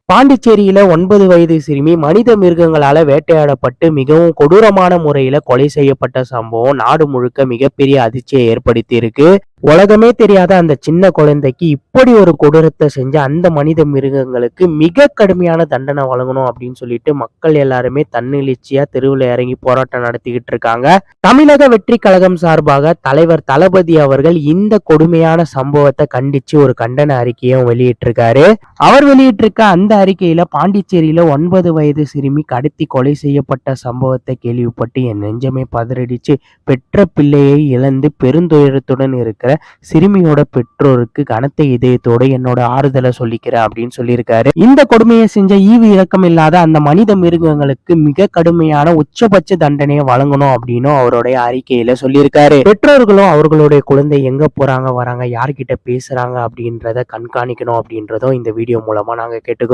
பாண்டிச்சேரியில 9 வயது சிறுமி மனித மிருகங்களால வேட்டையாடப்பட்டு மிகவும் கொடூரமான முறையில கொலை செய்யப்பட்ட சம்பவம் நாடு முழுக்க மிகப்பெரிய அதிர்ச்சியை ஏற்படுத்தி இருக்கு. உலகமே தெரியாத அந்த சின்ன குழந்தைக்கு இப்படி ஒரு கொடூரத்தை செஞ்ச அந்த மனித மிருகங்களுக்கு மிக கடுமையான தண்டனை வழங்கணும் அப்படின்னு சொல்லிட்டு மக்கள் எல்லாருமே தன்னெழுச்சியா தெருவில் இறங்கி போராட்டம் நடத்திக்கிட்டு இருக்காங்க. தமிழக வெற்றி கழகம் சார்பாக தலைவர் தளபதி அவர்கள் இந்த கொடுமையான சம்பவத்தை கண்டிச்சு ஒரு கண்டன அறிக்கையும் வெளியிட்டிருக்காரு. அவர் வெளியிட்டிருக்க அந்த அறிக்கையில பாண்டிச்சேரியில 9 வயது சிறுமி கடத்தி கொலை செய்யப்பட்ட சம்பவத்தை கேள்விப்பட்டு என் நெஞ்சமே பதறடிச்சு, பெற்ற பிள்ளையை இழந்து பெருந்துயரத்துடன் இருக்கிற சிறுமியோட பெற்றோருக்கு கனத்த இதயத்தோட என்னோட ஆறுதலை சொல்லிக்கிறேன் அப்படின்னு சொல்லியிருக்காரு. இந்த கொடுமையை செஞ்ச ஈவு இரக்கம் இல்லாத அந்த மனித மிருகங்களுக்கு மிக கடுமையான உச்சபட்ச தண்டனையை வழங்கணும் அப்படின்னு அவருடைய அறிக்கையில சொல்லியிருக்காரு. பெற்றோர்களும் அவர்களுடைய குழந்தை எங்க போறாங்க வராங்க, யார்கிட்ட பேசுறாங்க அப்படின்றத கண்காணிக்கணும் அப்படின்றதும் இந்த வீடியோ மூலமா நாங்க கேட்டுக்கிறோம்.